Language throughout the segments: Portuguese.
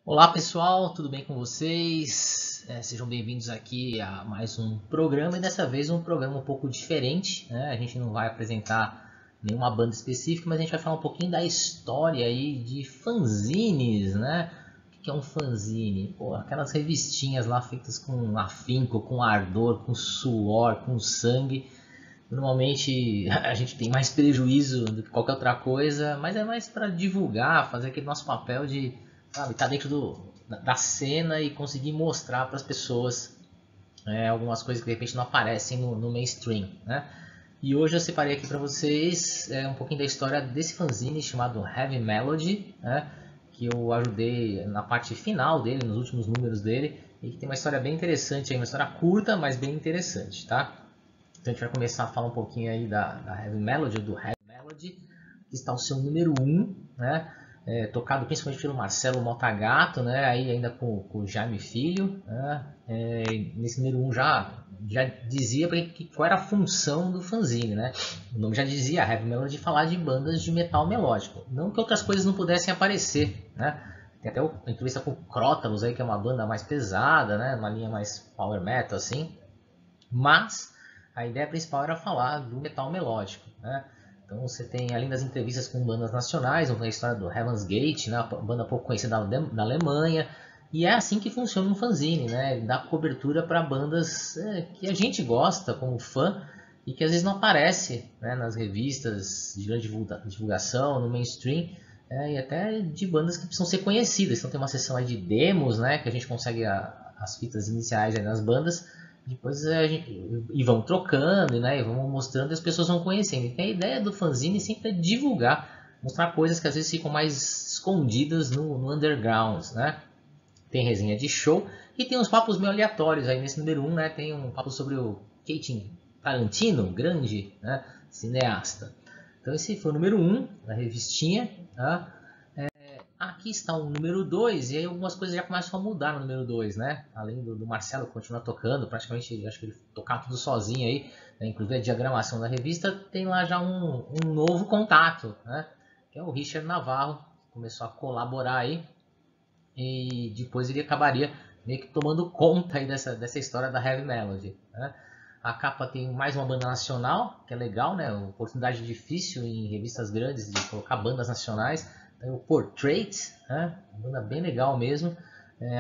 Olá pessoal, tudo bem com vocês? Sejam bem-vindos aqui a mais um programa e dessa vez um programa um pouco diferente, né? A gente não vai apresentar nenhuma banda específica, mas a gente vai falar um pouquinho da história aí de fanzines, né? O que é um fanzine? Pô, aquelas revistinhas lá feitas com afinco, com ardor, com suor, com sangue. Normalmente a gente tem mais prejuízo do que qualquer outra coisa, mas é mais para divulgar, fazer aquele nosso papel de, sabe, estar dentro da cena e conseguir mostrar para as pessoas algumas coisas que de repente não aparecem no mainstream, né? E hoje eu separei aqui para vocês um pouquinho da história desse fanzine chamado Heavy Melody, né? Que eu ajudei na parte final dele, nos últimos números dele, e que tem uma história bem interessante, uma história curta, mas bem interessante, tá? Então a gente vai começar a falar um pouquinho aí da Heavy Melody, do Heavy Melody, que está o seu número 1, né? Tocado principalmente pelo Marcelo Motagato, né? Aí ainda com o Jaime Filho, né? Nesse número 1 já dizia qual era a função do fanzine, né? O nome já dizia, Heavy Melody, falar de bandas de metal melódico. Não que outras coisas não pudessem aparecer, né? Tem até uma entrevista com o Crotalus aí, que é uma banda mais pesada, né? Uma linha mais power metal, assim. Mas a ideia principal era falar do metal melódico, né? Então você tem, além das entrevistas com bandas nacionais, a história do Heaven's Gate, né? Uma banda pouco conhecida da Alemanha, e é assim que funciona um fanzine, né? Dá cobertura para bandas que a gente gosta como fã e que às vezes não aparece, né, nas revistas de grande divulgação, no mainstream, e até de bandas que precisam ser conhecidas. Então tem uma seção aí de demos, né, que a gente consegue as fitas iniciais aí nas bandas. Depois e vão trocando, né? E vão mostrando e as pessoas vão conhecendo. Então a ideia do fanzine sempre é divulgar, mostrar coisas que às vezes ficam mais escondidas no underground, né? Tem resenha de show e tem uns papos meio aleatórios aí nesse número 1, né? Tem um papo sobre o Quentin Tarantino, grande, né, cineasta. Então esse foi o número 1 da revistinha, tá? Aqui está o número 2 e aí algumas coisas já começam a mudar no número 2, né? Além do Marcelo continuar tocando, praticamente acho que ele tocava tudo sozinho aí, né? Inclusive a diagramação da revista, tem lá já um novo contato, né? Que é o Richard Navarro, que começou a colaborar aí e depois ele acabaria meio que tomando conta aí dessa história da Heavy Melody, né? A capa tem mais uma banda nacional, que é legal, né? Uma oportunidade difícil em revistas grandes de colocar bandas nacionais. Tem o Portrait, né? Uma banda bem legal mesmo.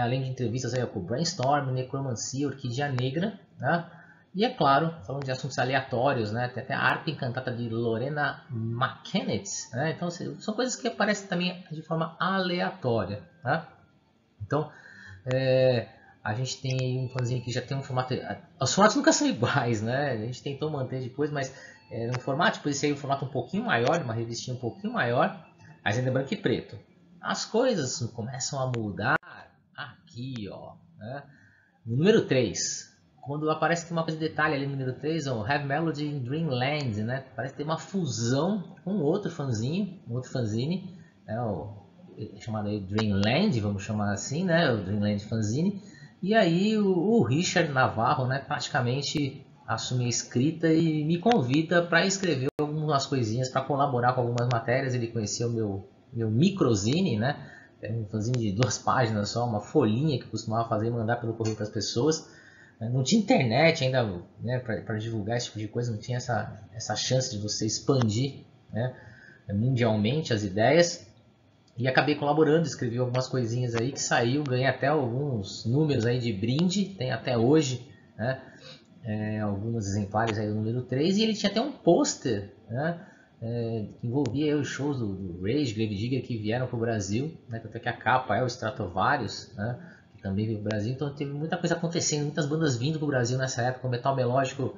Além de entrevistas aí com o Brainstorm, Necromancia, Orquídea Negra, né? E é claro, falando de assuntos aleatórios, né? Tem até a harpa encantada de Lorena McKennitt, né? Então são coisas que aparecem também de forma aleatória, né? Então, é, a gente tem um fanzine que já tem um formato. Os formatos nunca são iguais, né? A gente tentou manter depois, mas no formato, tipo, esse aí é um formato um pouquinho maior, uma revistinha um pouquinho maior, mas ainda é branco e preto. As coisas começam a mudar aqui, ó, né? No número 3, quando aparece que tem uma coisa de detalhe ali no número 3, ó, Have Melody in Dreamland, né? Parece ter uma fusão com outro fanzine, né? Chamado aí Dreamland, vamos chamar assim, né? O Dreamland fanzine. E aí o Richard Navarro, né, praticamente assume a escrita e me convida para escrever algumas coisinhas, para colaborar com algumas matérias. Ele conhecia o meu microzine, né? É um fanzine de 2 páginas só, uma folhinha que eu costumava fazer e mandar pelo correio para as pessoas. Não tinha internet ainda, né, para divulgar esse tipo de coisa, não tinha essa chance de você expandir, né, mundialmente as ideias. E acabei colaborando, escrevi algumas coisinhas aí que saiu, ganhei até alguns números aí de brinde, tem até hoje, né, alguns exemplares aí do número 3, e ele tinha até um pôster, né, que envolvia os shows do Rage, Grave Digger que vieram para o Brasil, né, até que a capa é o Stratovarius, né, que também veio para o Brasil, então teve muita coisa acontecendo, muitas bandas vindo para o Brasil nessa época, o metal melódico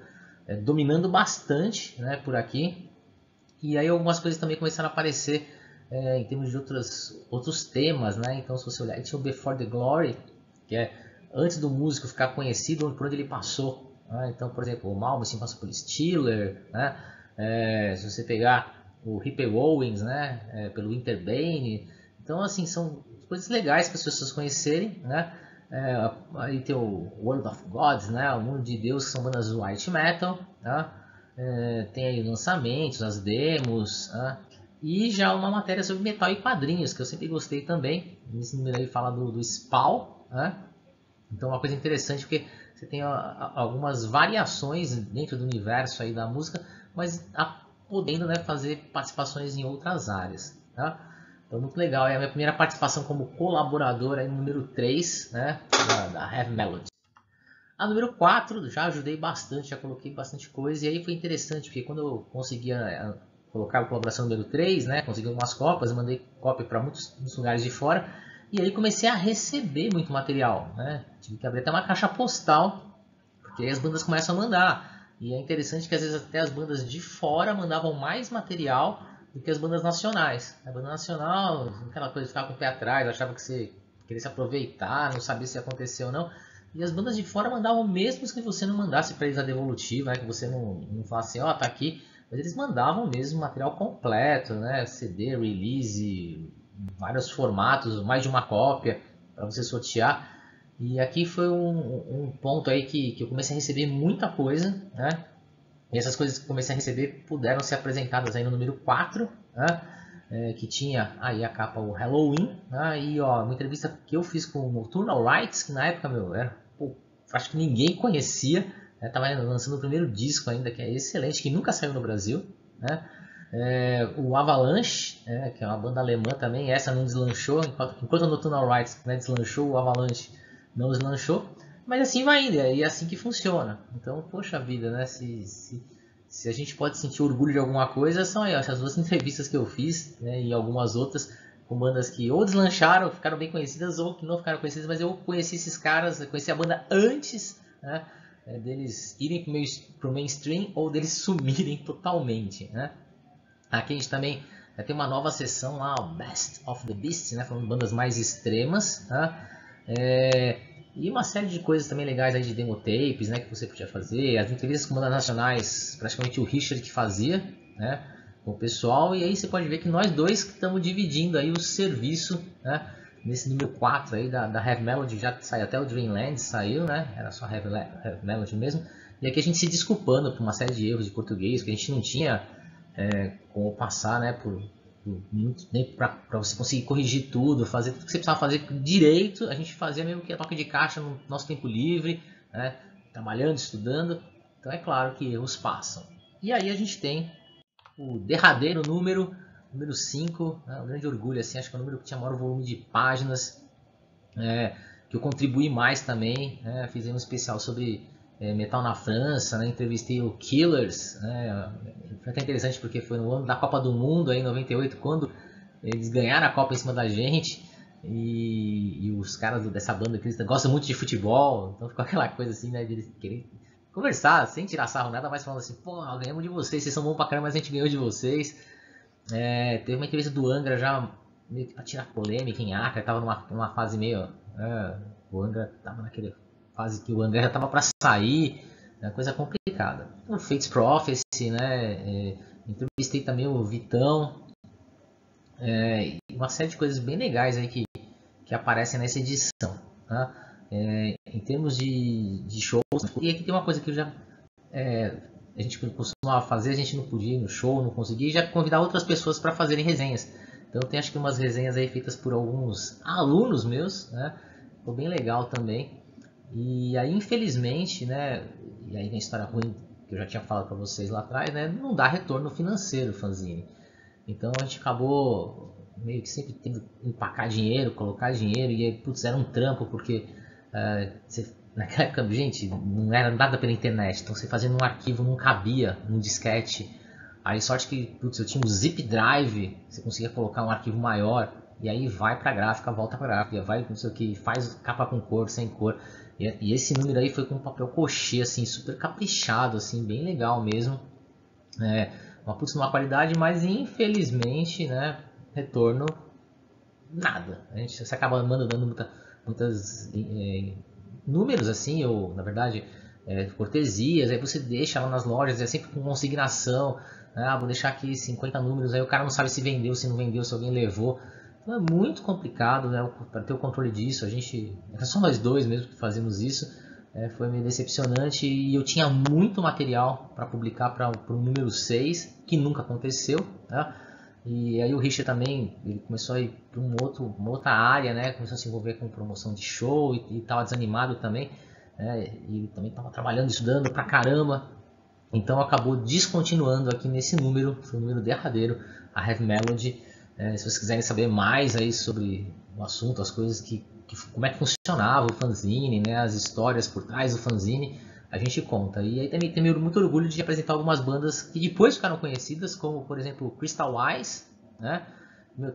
dominando bastante, né, por aqui, e aí algumas coisas também começaram a aparecer em termos de outros temas, né, então se você olhar, tinha o Before the Glory, que é antes do músico ficar conhecido por onde ele passou, né? Então, por exemplo, o Malmsteen passou por Steeler, né? Se você pegar o Ripper Owens, né? Pelo Winterbane. Então, assim, são coisas legais para as pessoas conhecerem, né? Aí tem o World of Gods, né? O Mundo de Deus, que são bandas white metal, né? Tem aí lançamentos, as demos, né? E já uma matéria sobre metal e quadrinhos, que eu sempre gostei também. Nesse número aí fala do Spawn, né? Então uma coisa interessante porque você tem algumas variações dentro do universo aí da música, mas podendo, né, fazer participações em outras áreas. Tá? Então muito legal, é a minha primeira participação como colaborador aí no número 3, né, da Heavy Melody. A número 4 já ajudei bastante, já coloquei bastante coisa, e aí foi interessante, porque quando eu conseguia colocar a colaboração número 3, né, consegui algumas cópias, mandei cópia para muitos lugares de fora, e aí comecei a receber muito material, né, tive que abrir até uma caixa postal, porque aí as bandas começam a mandar, e é interessante que às vezes até as bandas de fora mandavam mais material do que as bandas nacionais. A banda nacional, aquela coisa de ficar com o pé atrás, achava que você queria se aproveitar, não sabia se ia acontecer ou não. E as bandas de fora mandavam mesmo que você não mandasse para eles a devolutiva, né? Que você não falasse, ó, tá aqui. Mas eles mandavam mesmo material completo, né? CD, release, vários formatos, mais de uma cópia para você sortear. E aqui foi um ponto aí que eu comecei a receber muita coisa, né? E essas coisas que comecei a receber puderam ser apresentadas aí no número 4, né? Que tinha aí a capa o Halloween, né? E ó, uma entrevista que eu fiz com o Nocturnal Rites, que na época, meu, acho que ninguém conhecia, né? Tava lançando o primeiro disco ainda, que é excelente, que nunca saiu no Brasil, né? O Avalanche, que é uma banda alemã também, essa não deslanchou, enquanto o Nocturnal Rites, né, deslanchou, o Avalanche não deslanchou, mas assim vai indo, e é assim que funciona. Então, poxa vida, né? Se a gente pode sentir orgulho de alguma coisa, são aí, essas duas entrevistas que eu fiz, né, e algumas outras com bandas que ou deslancharam, ficaram bem conhecidas, ou que não ficaram conhecidas, mas eu conheci esses caras, eu conheci a banda antes, né, deles irem pro mainstream ou deles sumirem totalmente, né. Aqui a gente também tem uma nova seção lá, o Best of the Beast, né, falando de bandas mais extremas, tá? E uma série de coisas também legais aí de demo tapes, né, que você podia fazer, as entrevistas com bandas nacionais, praticamente o Richard que fazia, né, com o pessoal, e aí você pode ver que nós dois que estamos dividindo aí o serviço, né, nesse número 4 aí da Heavy Melody, já saiu até o Dreamland, saiu, né, era só Heavy Melody mesmo, e aqui a gente se desculpando por uma série de erros de português, que a gente não tinha como passar, né, por muito tempo para você conseguir corrigir tudo, fazer tudo que você precisava fazer direito. A gente fazia mesmo que a toque de caixa no nosso tempo livre, né, trabalhando, estudando. Então é claro que erros passam. E aí a gente tem o derradeiro número 5, né, um grande orgulho, assim, acho que é o número que tinha maior volume de páginas, que eu contribuí mais também, né, fizemos um especial sobre metal na França, né, entrevistei o Killers, né, foi até interessante porque foi no ano da Copa do Mundo, aí, em 98, quando eles ganharam a Copa em cima da gente, e os caras dessa banda que gostam muito de futebol, então ficou aquela coisa assim, né, de eles querem conversar, sem tirar sarro, nada mais falando assim, pô, ganhamos de vocês, vocês são bons pra caramba, mas a gente ganhou de vocês. Teve uma entrevista do Angra já meio que pra tirar polêmica em Acre, tava numa fase meio, o Angra tava naquele fase que o Angra já tava pra sair, coisa complicada. O Fates Prophecy, né, entrevistei também o Vitão, uma série de coisas bem legais aí que aparecem nessa edição, tá? Em termos de shows, e aqui tem uma coisa que eu já a gente costumava fazer, a gente não podia ir no show, não conseguia, e já convidar outras pessoas para fazerem resenhas. Então tem acho que umas resenhas aí feitas por alguns alunos meus, né? Ficou bem legal também. E aí infelizmente, né? E aí tem a história ruim que eu já tinha falado para vocês lá atrás, né? Não dá retorno financeiro o fanzine. Então a gente acabou meio que sempre tendo que empacar dinheiro, colocar dinheiro, e aí, putz, era um trampo, porque naquela época, gente, não era nada pela internet, então você fazia num arquivo, não cabia, num disquete. Aí sorte que, putz, eu tinha um zip drive, você conseguia colocar um arquivo maior, e aí vai pra gráfica, volta pra gráfica, vai não sei o que, faz capa com cor, sem cor. E esse número aí foi com um papel cochê, assim, super caprichado, assim, bem legal mesmo. Uma putz, uma qualidade, mas infelizmente, né, retorno nada. A gente você acaba mandando muitas números assim, ou na verdade cortesias, aí você deixa lá nas lojas, é sempre com consignação, né? Vou deixar aqui 50 números, aí o cara não sabe se vendeu, se não vendeu, se alguém levou. Então é muito complicado, né, para ter o controle disso. A gente, é só nós dois mesmo que fazemos isso. Foi meio decepcionante, e eu tinha muito material para publicar para o número 6, que nunca aconteceu, né? E aí o Richard também, ele começou a ir para uma outra área, né? Começou a se envolver com promoção de show e estava desanimado também, né? E também estava trabalhando, estudando pra caramba. Então acabou descontinuando aqui nesse número, foi o número derradeiro, a Heavy Melody. Se vocês quiserem saber mais aí sobre o assunto, as coisas como é que funcionava o fanzine, né? As histórias por trás do fanzine, a gente conta. E aí também tenho muito orgulho de apresentar algumas bandas que depois ficaram conhecidas, como por exemplo Crystal Eyes, né?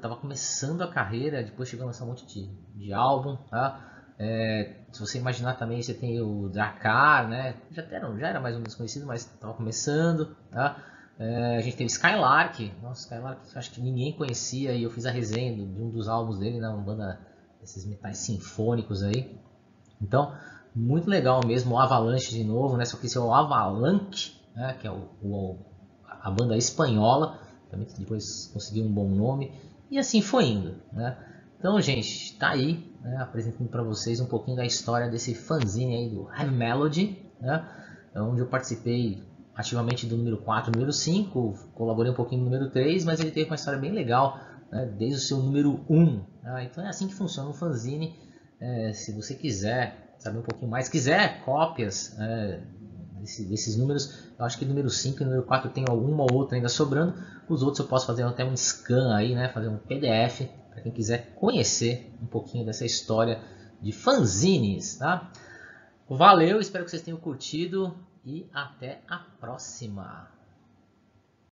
Tava começando a carreira, depois chegou a lançar um monte de álbum, tá? Se você imaginar também, você tem o Drakkar, né? Já era mais ou menos conhecido, mas estava começando, tá? A gente teve Skylark, nossa, Skylark acho que ninguém conhecia e eu fiz a resenha de um dos álbuns dele, né? Uma banda desses metais sinfônicos aí. Então, muito legal mesmo, o Avalanche de novo, né? Só que esse é o Avalanche, né? Que é a banda espanhola, também depois conseguiu um bom nome, e assim foi indo, né? Então, gente, tá aí, né, apresentando para vocês um pouquinho da história desse fanzine aí do Heavy Melody, né? Onde eu participei ativamente do número 4 e número 5, colaborei um pouquinho no número 3, mas ele teve uma história bem legal, né, desde o seu número 1. Né? Então é assim que funciona um fanzine. Se você quiser saber um pouquinho mais, quiser cópias desses números, eu acho que o número 5 e o número 4 tem alguma ou outra ainda sobrando. Os outros eu posso fazer até um scan aí, né? Fazer um PDF para quem quiser conhecer um pouquinho dessa história de fanzines, tá? Valeu, espero que vocês tenham curtido e até a próxima!